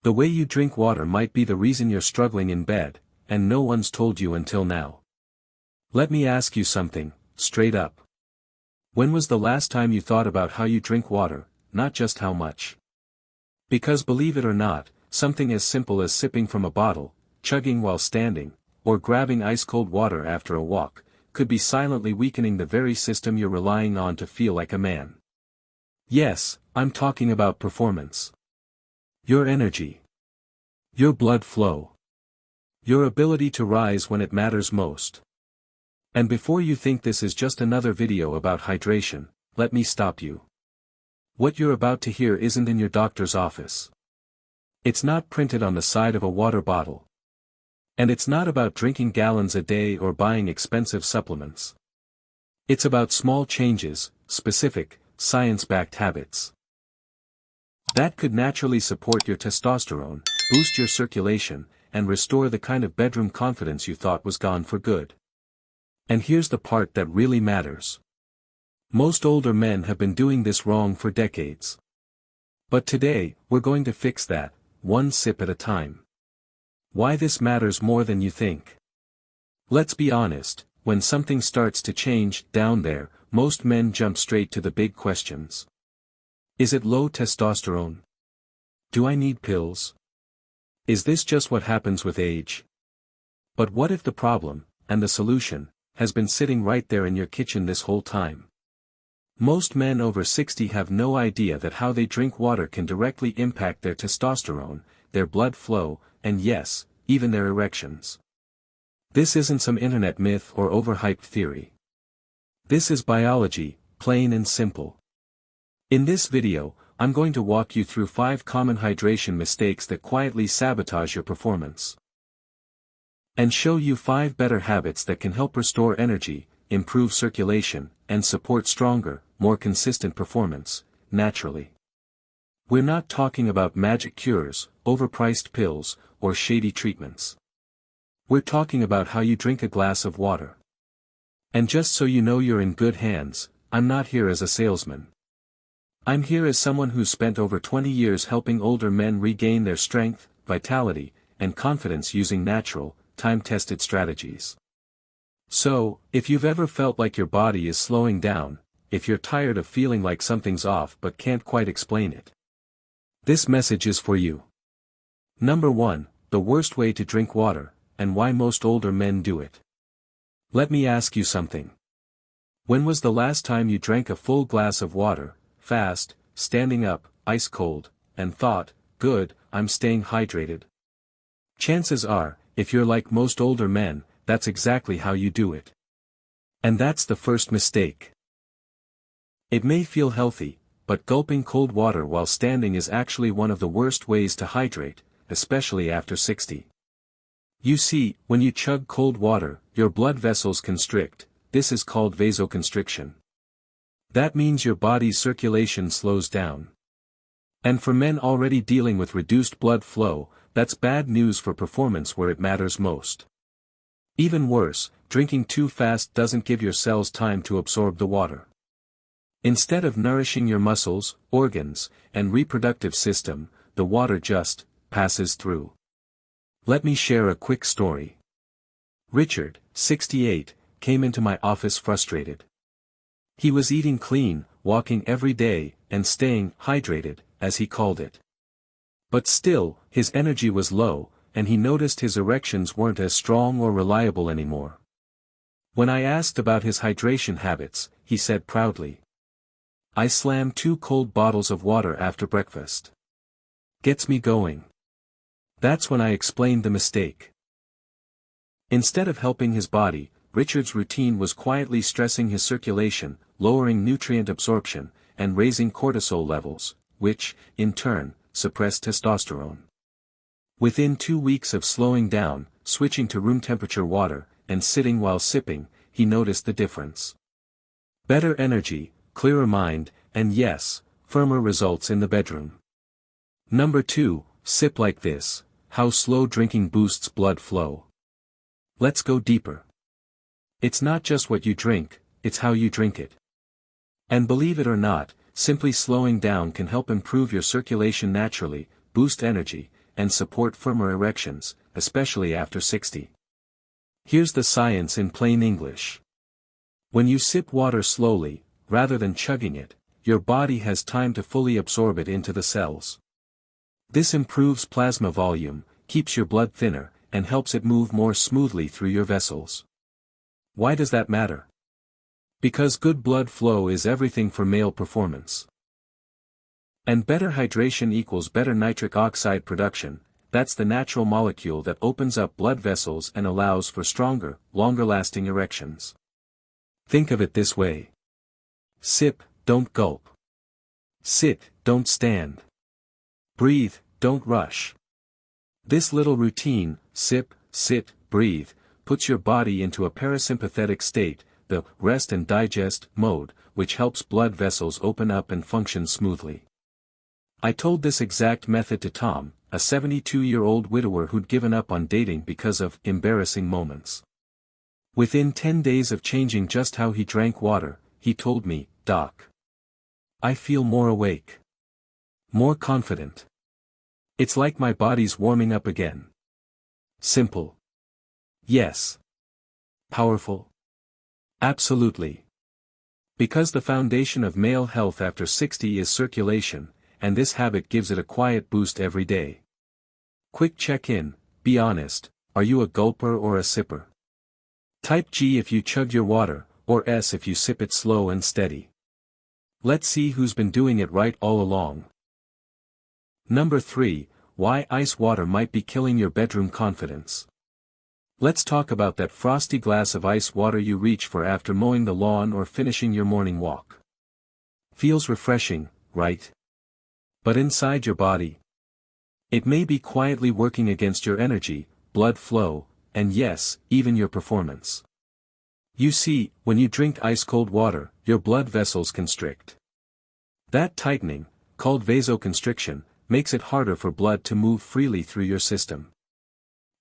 The way you drink water might be the reason you're struggling in bed, and no one's told you until now. Let me ask you something, straight up. When was the last time you thought about how you drink water, not just how much? Because believe it or not, something as simple as sipping from a bottle, chugging while standing, or grabbing ice-cold water after a walk, could be silently weakening the very system you're relying on to feel like a man. Yes, I'm talking about performance. Your energy. Your blood flow. Your ability to rise when it matters most. And before you think this is just another video about hydration, let me stop you. What you're about to hear isn't in your doctor's office. It's not printed on the side of a water bottle. And it's not about drinking gallons a day or buying expensive supplements. It's about small changes, specific, science-backed habits that could naturally support your testosterone, boost your circulation, and restore the kind of bedroom confidence you thought was gone for good. And here's the part that really matters. Most older men have been doing this wrong for decades. But today, we're going to fix that, one sip at a time. Why this matters more than you think. Let's be honest, when something starts to change down there, most men jump straight to the big questions. Is it low testosterone? Do I need pills? Is this just what happens with age? But what if the problem, and the solution, has been sitting right there in your kitchen this whole time? Most men over 60 have no idea that how they drink water can directly impact their testosterone, their blood flow, and yes, even their erections. This isn't some internet myth or overhyped theory. This is biology, plain and simple. In this video, I'm going to walk you through 5 common hydration mistakes that quietly sabotage your performance. And show you 5 better habits that can help restore energy, improve circulation, and support stronger, more consistent performance, naturally. We're not talking about magic cures, overpriced pills, or shady treatments. We're talking about how you drink a glass of water. And just so you know you're in good hands, I'm not here as a salesman. I'm here as someone who's spent over 20 years helping older men regain their strength, vitality, and confidence using natural, time-tested strategies. So, if you've ever felt like your body is slowing down, if you're tired of feeling like something's off but can't quite explain it, this message is for you. Number 1, the worst way to drink water, and why most older men do it. Let me ask you something. When was the last time you drank a full glass of water, fast, standing up, ice cold, and thought, good, I'm staying hydrated? Chances are, if you're like most older men, that's exactly how you do it. And that's the first mistake. It may feel healthy, but gulping cold water while standing is actually one of the worst ways to hydrate, especially after 60. You see, when you chug cold water, your blood vessels constrict. This is called vasoconstriction. That means your body's circulation slows down. And for men already dealing with reduced blood flow, that's bad news for performance where it matters most. Even worse, drinking too fast doesn't give your cells time to absorb the water. Instead of nourishing your muscles, organs, and reproductive system, the water just passes through. Let me share a quick story. Richard, 68, came into my office frustrated. He was eating clean, walking every day, and staying hydrated, as he called it. But still, his energy was low, and he noticed his erections weren't as strong or reliable anymore. When I asked about his hydration habits, he said proudly, "I slam 2 cold bottles of water after breakfast. Gets me going." That's when I explained the mistake. Instead of helping his body, Richard's routine was quietly stressing his circulation, lowering nutrient absorption, and raising cortisol levels, which, in turn, suppressed testosterone. Within 2 weeks of slowing down, switching to room temperature water, and sitting while sipping, he noticed the difference. Better energy, clearer mind, and yes, firmer results in the bedroom. Number 2, sip like this, how slow drinking boosts blood flow. Let's go deeper. It's not just what you drink, it's how you drink it. And believe it or not, simply slowing down can help improve your circulation naturally, boost energy, and support firmer erections, especially after 60. Here's the science in plain English. When you sip water slowly, rather than chugging it, your body has time to fully absorb it into the cells. This improves plasma volume, keeps your blood thinner, and helps it move more smoothly through your vessels. Why does that matter? Because good blood flow is everything for male performance. And better hydration equals better nitric oxide production. That's the natural molecule that opens up blood vessels and allows for stronger, longer-lasting erections. Think of it this way. Sip, don't gulp. Sit, don't stand. Breathe, don't rush. This little routine, sip, sit, breathe, puts your body into a parasympathetic state, the rest and digest mode, which helps blood vessels open up and function smoothly. I told this exact method to Tom, a 72-year-old widower who'd given up on dating because of embarrassing moments. Within 10 days of changing just how he drank water, he told me, "Doc, I feel more awake. More confident. It's like my body's warming up again." Simple. Yes. Powerful. Absolutely. Because the foundation of male health after 60 is circulation, and this habit gives it a quiet boost every day. Quick check-in, be honest, are you a gulper or a sipper? Type G if you chug your water, or S if you sip it slow and steady. Let's see who's been doing it right all along. Number 3, why ice water might be killing your bedroom confidence. Let's talk about that frosty glass of ice water you reach for after mowing the lawn or finishing your morning walk. Feels refreshing, right? But inside your body, it may be quietly working against your energy, blood flow, and yes, even your performance. You see, when you drink ice-cold water, your blood vessels constrict. That tightening, called vasoconstriction, makes it harder for blood to move freely through your system.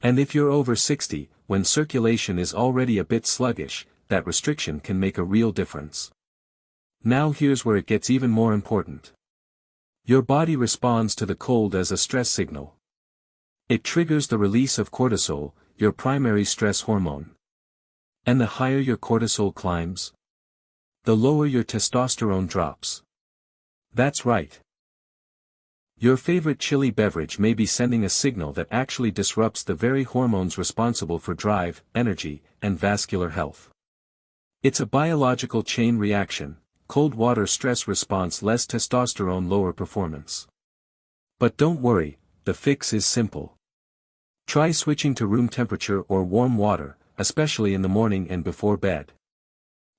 And if you're over 60, when circulation is already a bit sluggish, that restriction can make a real difference. Now here's where it gets even more important. Your body responds to the cold as a stress signal. It triggers the release of cortisol, your primary stress hormone. And the higher your cortisol climbs, the lower your testosterone drops. That's right. Your favorite chilly beverage may be sending a signal that actually disrupts the very hormones responsible for drive, energy, and vascular health. It's a biological chain reaction. Cold water stress response less testosterone lower performance. But don't worry, the fix is simple. Try switching to room temperature or warm water, especially in the morning and before bed.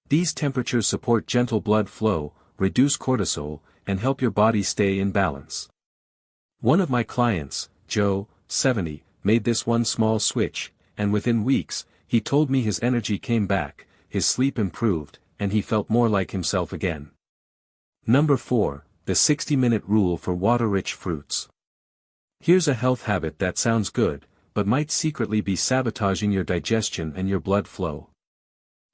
These temperatures support gentle blood flow, reduce cortisol, and help your body stay in balance. One of my clients, Joe, 70, made this one small switch, and within weeks, he told me his energy came back, his sleep improved, and he felt more like himself again. Number 4, the 60-minute rule for water-rich fruits. Here's a health habit that sounds good, but might secretly be sabotaging your digestion and your blood flow.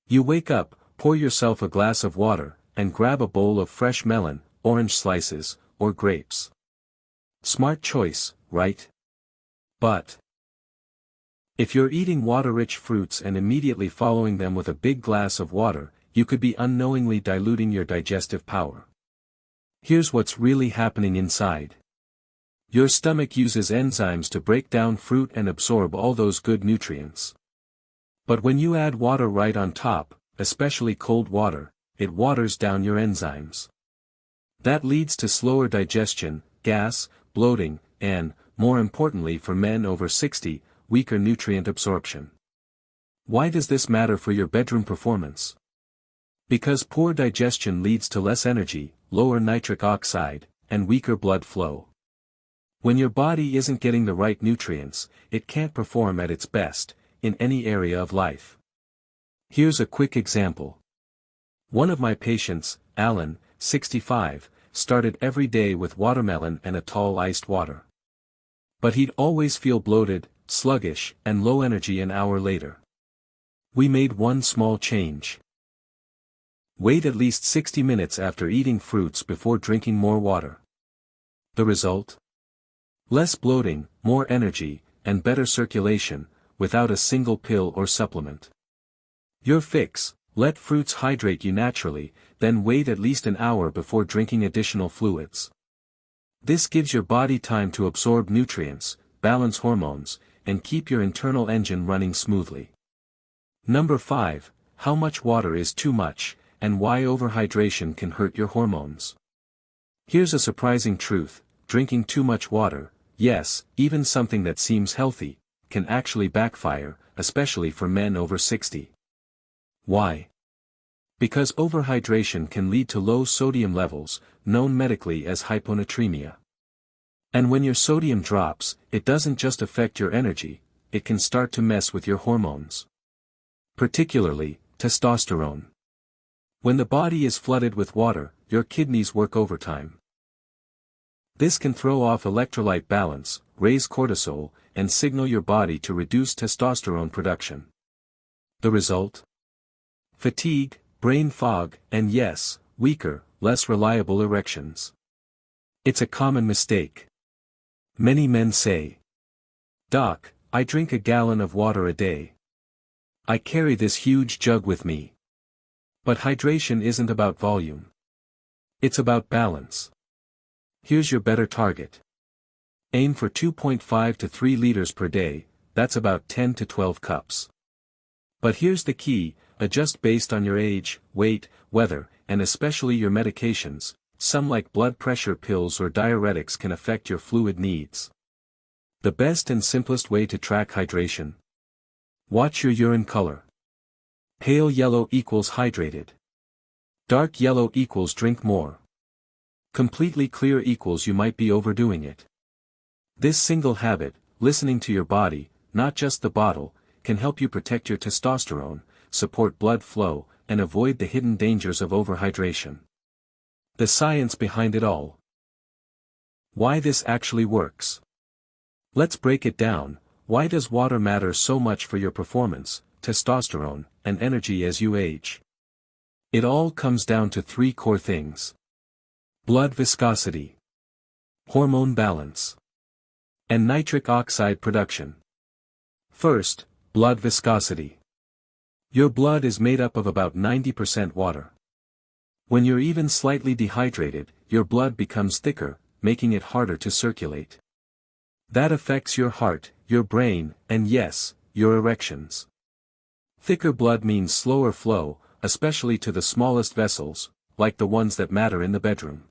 You wake up, pour yourself a glass of water, and grab a bowl of fresh melon, orange slices, or grapes. Smart choice, right? But if you're eating water-rich fruits and immediately following them with a big glass of water, you could be unknowingly diluting your digestive power. Here's what's really happening inside. Your stomach uses enzymes to break down fruit and absorb all those good nutrients. But when you add water right on top, especially cold water, it waters down your enzymes. That leads to slower digestion, gas, bloating, and, more importantly for men over 60, weaker nutrient absorption. Why does this matter for your bedroom performance? Because poor digestion leads to less energy, lower nitric oxide, and weaker blood flow. When your body isn't getting the right nutrients, it can't perform at its best, in any area of life. Here's a quick example. One of my patients, Alan, 65, started every day with watermelon and a tall iced water. But he'd always feel bloated, sluggish, and low energy an hour later. We made one small change. Wait at least 60 minutes after eating fruits before drinking more water. The result? Less bloating, more energy, and better circulation, without a single pill or supplement. Your fix: let fruits hydrate you naturally, then wait at least an hour before drinking additional fluids. This gives your body time to absorb nutrients, balance hormones, and keep your internal engine running smoothly. Number 5. How much water is too much, and why overhydration can hurt your hormones. Here's a surprising truth: drinking too much water, yes, even something that seems healthy, can actually backfire, especially for men over 60. Why? Because overhydration can lead to low sodium levels, known medically as hyponatremia. And when your sodium drops, it doesn't just affect your energy, it can start to mess with your hormones. Particularly, testosterone. When the body is flooded with water, your kidneys work overtime. This can throw off electrolyte balance, raise cortisol, and signal your body to reduce testosterone production. The result? Fatigue, brain fog, and yes, weaker, less reliable erections. It's a common mistake. Many men say, "Doc, I drink a gallon of water a day. I carry this huge jug with me." But hydration isn't about volume. It's about balance. Here's your better target. Aim for 2.5 to 3 liters per day, that's about 10 to 12 cups. But here's the key: adjust based on your age, weight, weather, and especially your medications. Some like blood pressure pills or diuretics can affect your fluid needs. The best and simplest way to track hydration: watch your urine color. Pale yellow equals hydrated. Dark yellow equals drink more. Completely clear equals you might be overdoing it. This single habit, listening to your body, not just the bottle, can help you protect your testosterone, support blood flow, and avoid the hidden dangers of overhydration. The science behind it all. Why this actually works. Let's break it down. Why does water matter so much for your performance, testosterone, and energy as you age? It all comes down to 3 core things: blood viscosity, hormone balance, and nitric oxide production. First, blood viscosity. Your blood is made up of about 90% water. When you're even slightly dehydrated, your blood becomes thicker, making it harder to circulate. That affects your heart, your brain, and yes, your erections. Thicker blood means slower flow, especially to the smallest vessels, like the ones that matter in the bedroom.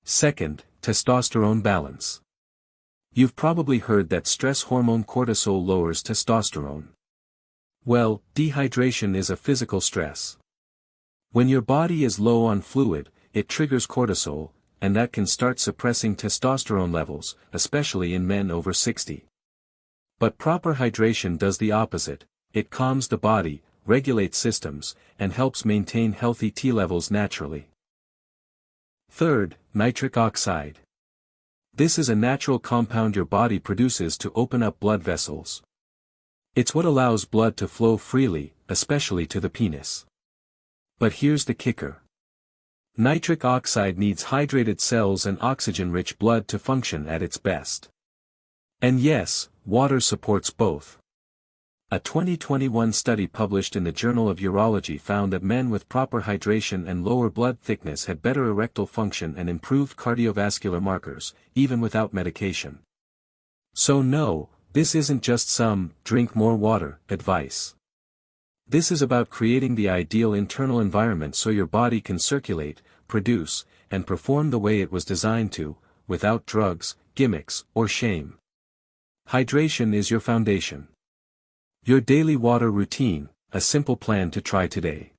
Second, testosterone balance. You've probably heard that stress hormone cortisol lowers testosterone. Well, dehydration is a physical stress. When your body is low on fluid, it triggers cortisol, and that can start suppressing testosterone levels, especially in men over 60. But proper hydration does the opposite: it calms the body, regulates systems, and helps maintain healthy T levels naturally. Third, nitric oxide. This is a natural compound your body produces to open up blood vessels. It's what allows blood to flow freely, especially to the penis. But here's the kicker. Nitric oxide needs hydrated cells and oxygen-rich blood to function at its best. And yes, water supports both. A 2021 study published in the Journal of Urology found that men with proper hydration and lower blood thickness had better erectile function and improved cardiovascular markers, even without medication. So no, this isn't just some "drink more water" advice. This is about creating the ideal internal environment so your body can circulate, produce, and perform the way it was designed to, without drugs, gimmicks, or shame. Hydration is your foundation. Your daily water routine, a simple plan to try today.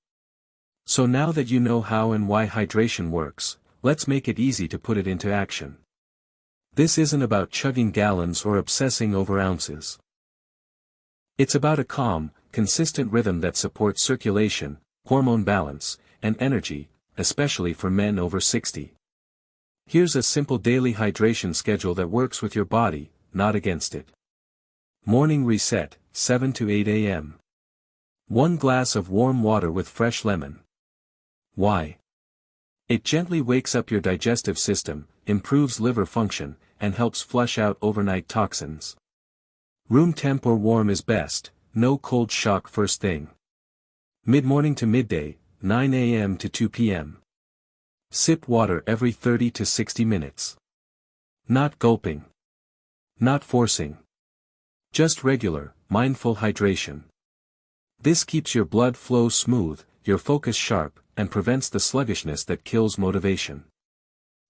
So now that you know how and why hydration works, let's make it easy to put it into action. This isn't about chugging gallons or obsessing over ounces. It's about a calm, consistent rhythm that supports circulation, hormone balance, and energy, especially for men over 60. Here's a simple daily hydration schedule that works with your body, not against it. Morning reset, 7 to 8 a.m. 1 glass of warm water with fresh lemon. Why? It gently wakes up your digestive system, improves liver function, and helps flush out overnight toxins. Room temp or warm is best, no cold shock first thing. Mid-morning to midday, 9 a.m. to 2 p.m. Sip water every 30 to 60 minutes. Not gulping. Not forcing. Just regular, mindful hydration. This keeps your blood flow smooth, your focus sharp, and prevents the sluggishness that kills motivation.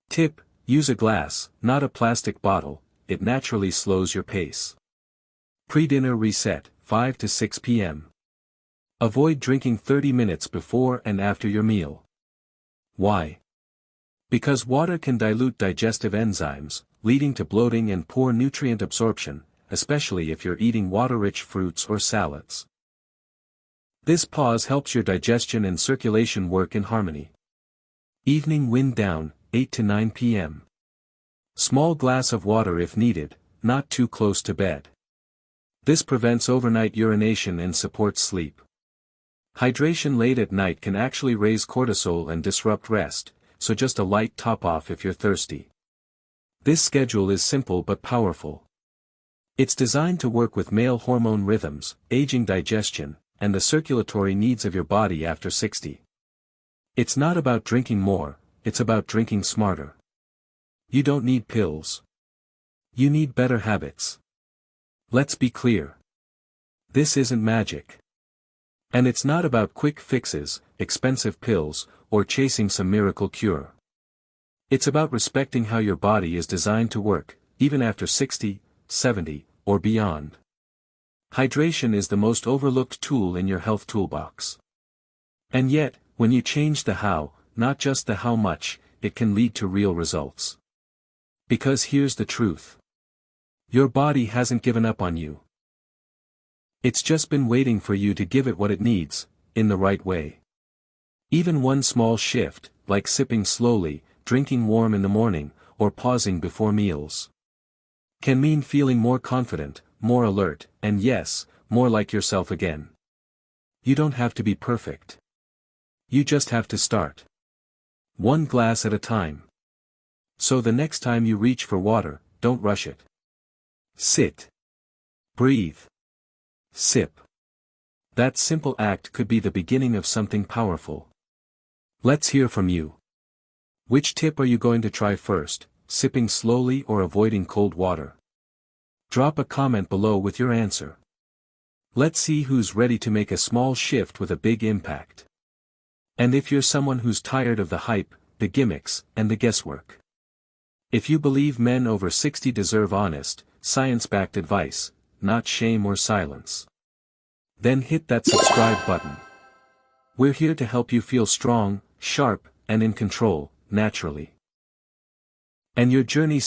Tip: use a glass, not a plastic bottle, it naturally slows your pace. Pre-dinner reset, 5 to 6 p.m. Avoid drinking 30 minutes before and after your meal. Why? Because water can dilute digestive enzymes, leading to bloating and poor nutrient absorption, especially if you're eating water-rich fruits or salads. This pause helps your digestion and circulation work in harmony. Evening wind down, 8 to 9 p.m. Small glass of water if needed, not too close to bed. This prevents overnight urination and supports sleep. Hydration late at night can actually raise cortisol and disrupt rest, so just a light top-off if you're thirsty. This schedule is simple but powerful. It's designed to work with male hormone rhythms, aging digestion, and the circulatory needs of your body after 60. It's not about drinking more, it's about drinking smarter. You don't need pills. You need better habits. Let's be clear. This isn't magic. And it's not about quick fixes, expensive pills, or chasing some miracle cure. It's about respecting how your body is designed to work, even after 60, 70, or beyond. Hydration is the most overlooked tool in your health toolbox. And yet, when you change the how, not just the how much, it can lead to real results. Because here's the truth. Your body hasn't given up on you. It's just been waiting for you to give it what it needs, in the right way. Even one small shift, like sipping slowly, drinking warm in the morning, or pausing before meals, can mean feeling more confident, more alert, and yes, more like yourself again. You don't have to be perfect. You just have to start. One glass at a time. So the next time you reach for water, don't rush it. Sit. Breathe. Sip. That simple act could be the beginning of something powerful. Let's hear from you. Which tip are you going to try first, sipping slowly or avoiding cold water? Drop a comment below with your answer. Let's see who's ready to make a small shift with a big impact. And if you're someone who's tired of the hype, the gimmicks, and the guesswork. If you believe men over 60 deserve honest, science-backed advice, not shame or silence, then hit that subscribe button. We're here to help you feel strong, sharp, and in control, naturally. And your journey